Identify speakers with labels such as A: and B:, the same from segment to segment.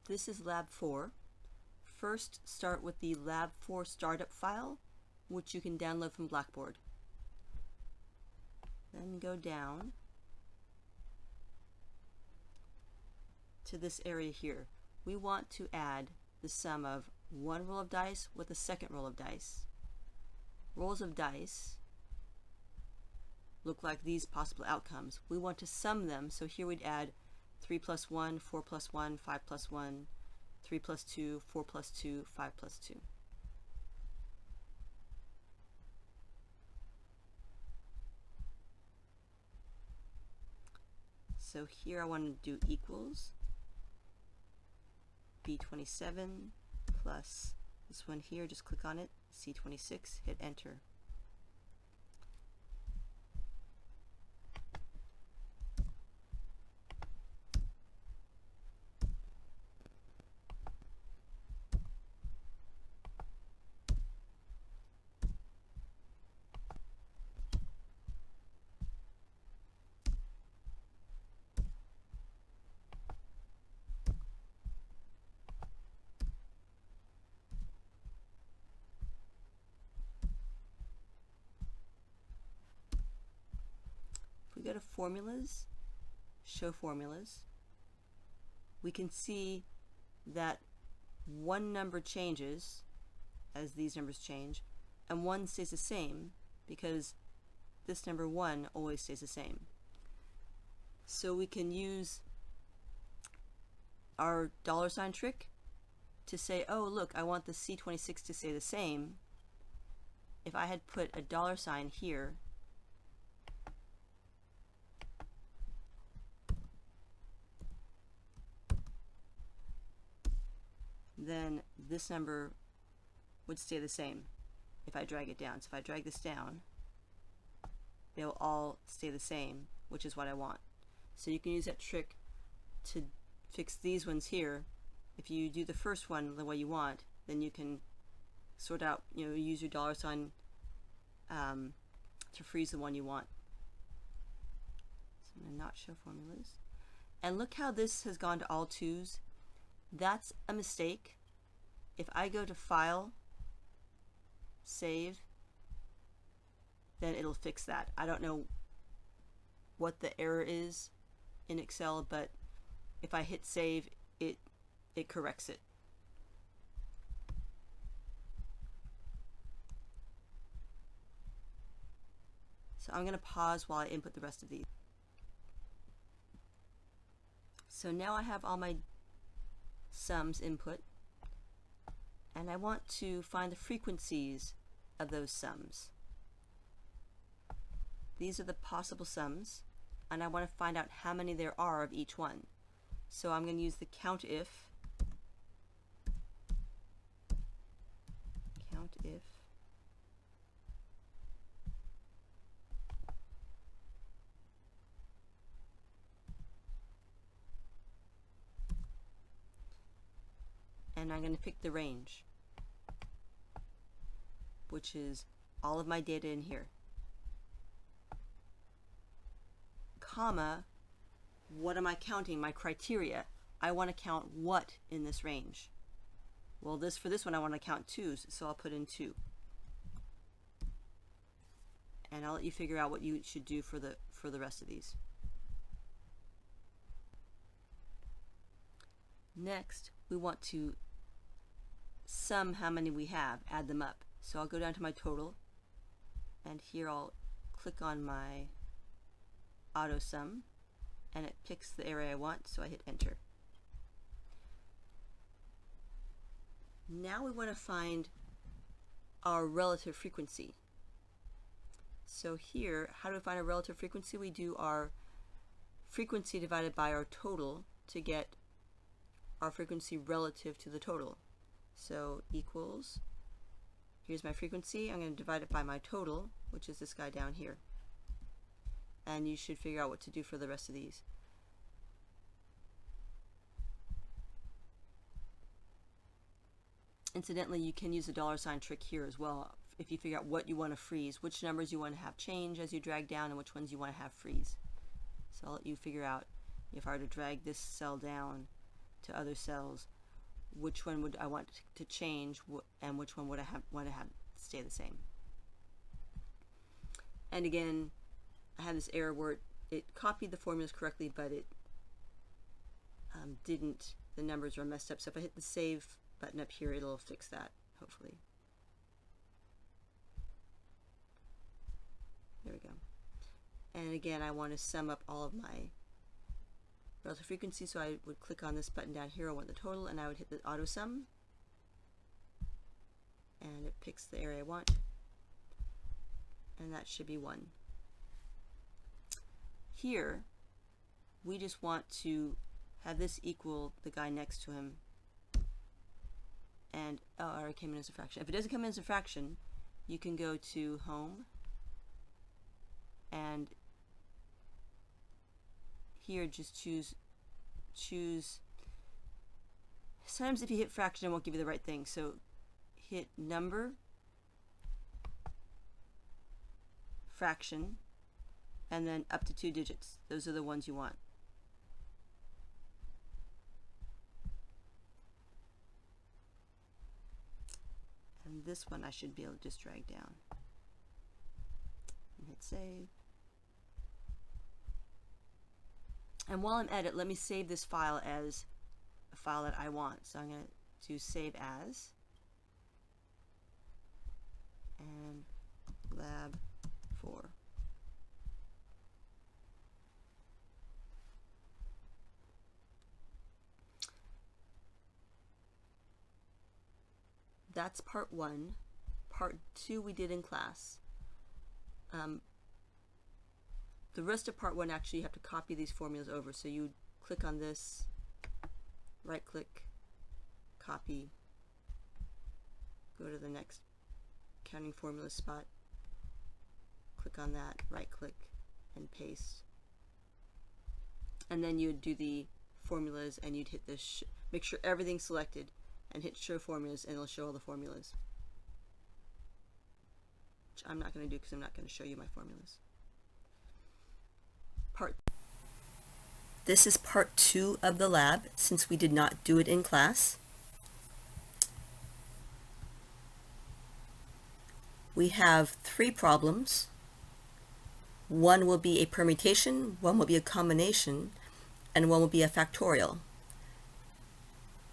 A: This is Lab 4. First, start with the Lab 4 startup file, which you can download from Blackboard. Then go down to this area here. We want to add the sum of one roll of dice with a second roll of dice. Rolls of dice look like these possible outcomes. We want to sum them, so here we'd add 3 plus 1, 4 plus 1, 5 plus 1, 3 plus 2, 4 plus 2, 5 plus 2. So here I want to do equals B27 plus this one here, just click on it, C26, hit enter. We go to formulas, show formulas, we can see that one number changes as these numbers change and one stays the same because this number 1 always stays the same. So we can use our $ trick to say, oh look, I want the C26 to stay the same. If I had put a $ here, then this number would stay the same if I drag it down. So if I drag this down, they'll all stay the same, which is what I want. So you can use that trick to fix these ones here. If you do the first one the way you want, then you can sort out, use your $ to freeze the one you want. So I'm going to not show formulas. And look how this has gone to all 2's. That's a mistake. If I go to File, Save, then it'll fix that. I don't know what the error is in Excel, but if I hit Save, it corrects it. So I'm going to pause while I input the rest of these. So now I have all my sums input, and I want to find the frequencies of those sums. These are the possible sums, and I want to find out how many there are of each one. So I'm going to use the COUNTIF, and I'm going to pick the range, which is all of my data in here, comma, what am I counting? My criteria. I want to count what in this range? Well, for this one I want to count 2's, so I'll put in 2. And I'll let you figure out what you should do for the rest of these. Next, we want to sum how many we have, add them up. So I'll go down to my total, and here I'll click on my auto sum, and it picks the array I want, so I hit enter. Now we want to find our relative frequency. So here, how do we find a relative frequency? We do our frequency divided by our total to get our frequency relative to the total. So equals, here's my frequency, I'm going to divide it by my total, which is this guy down here. And you should figure out what to do for the rest of these. Incidentally, you can use the $ trick here as well if you figure out what you want to freeze, which numbers you want to have change as you drag down and which ones you want to have freeze. So I'll let you figure out if I were to drag this cell down, to other cells, which one would I want to change, and which one would I want to have stay the same. And again, I have this error where it copied the formulas correctly, but it didn't, the numbers are messed up. So if I hit the save button up here, it'll fix that, hopefully. There we go. And again, I want to sum up all of my relative frequency, so I would click on this button down here, I want the total, and I would hit the auto sum, and it picks the area I want, and that should be 1. Here, we just want to have this equal the guy next to him, and oh, it came in as a fraction. If it doesn't come in as a fraction, you can go to Home, and here just choose, sometimes if you hit fraction it won't give you the right thing, so hit number, fraction, and then up to 2 digits. Those are the ones you want. And this one I should be able to just drag down and hit save. And while I'm at it, let me save this file as a file that I want. So I'm going to do save as, and lab 4. That's part 1. Part 2 we did in class. The rest of part 1, actually you have to copy these formulas over. So you click on this, right click, copy, go to the next counting formula spot, click on that, right click, and paste. And then you would do the formulas, and you'd hit this, make sure everything's selected, and hit show formulas, and it'll show all the formulas. Which I'm not going to do because I'm not going to show you my formulas. This is part 2 of the lab, since we did not do it in class. We have 3 problems. One will be a permutation, one will be a combination, and one will be a factorial.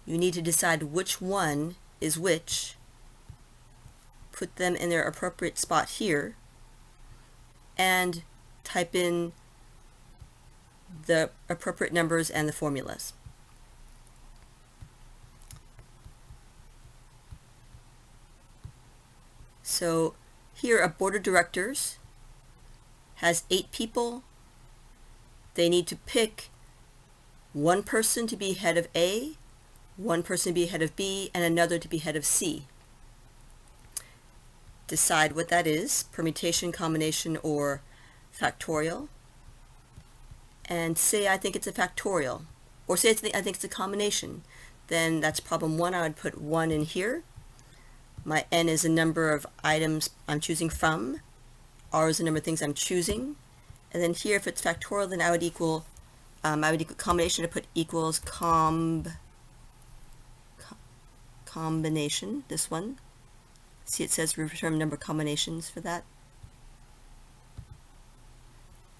A: You need to decide which one is which, put them in their appropriate spot here, and type in the appropriate numbers and the formulas. So here a board of directors has 8 people. They need to pick one person to be head of A, one person to be head of B, and another to be head of C. Decide what that is, permutation, combination, or factorial. And say I think it's a factorial, or say I think it's a combination. Then that's problem 1. I would put 1 in here. My N is the number of items I'm choosing from. R is the number of things I'm choosing. And then here, if it's factorial, then I would equal combination to put equals combination, this one. See, it says return number of combinations for that.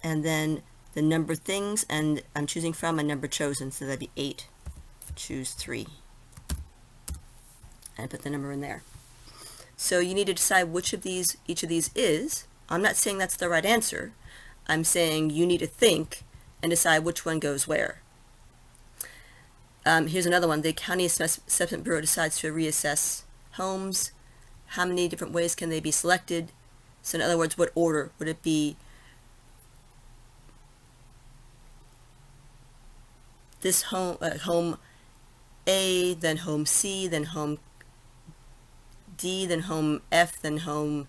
A: And then the number of things, and I'm choosing from a number chosen, so that'd be 8. Choose 3. And put the number in there. So you need to decide which of these, each of these is. I'm not saying that's the right answer. I'm saying you need to think and decide which one goes where. Here's another one. The County Assessment Bureau decides to reassess homes. How many different ways can they be selected? So in other words, what order would it be? This home, home A, then home C, then home D, then home F, then home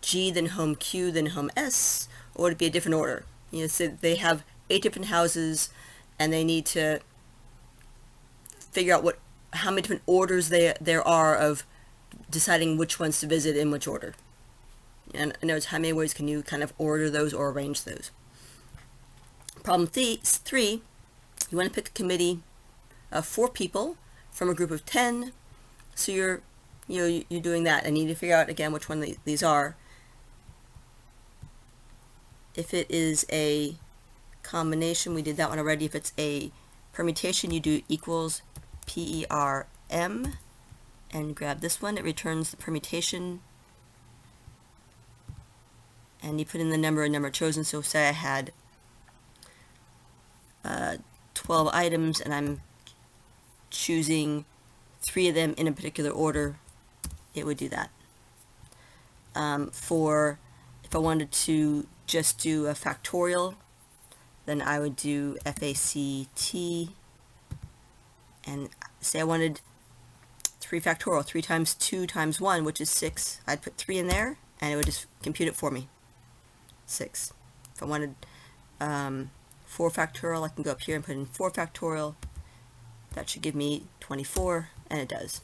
A: G, then home Q, then home S, or would it be a different order? You know, so they have 8 different houses, and they need to figure out how many different orders there are of deciding which ones to visit in which order. And in other words, how many ways can you kind of order those or arrange those? Problem 3, you want to pick a committee 4 people from a group of 10. So you're doing that. I need to figure out again which one these are. If it is a combination, we did that one already. If it's a permutation, you do equals PERM and grab this one. It returns the permutation, and you put in the number chosen. So say I had 12 items and I'm choosing 3 of them in a particular order, it would do that. If I wanted to just do a factorial, then I would do FACT and say I wanted 3 factorial, 3 times 2 times 1, which is 6. I'd put 3 in there and it would just compute it for me. 6. If I wanted 4 factorial, I can go up here and put in 4 factorial. That should give me 24, and it does.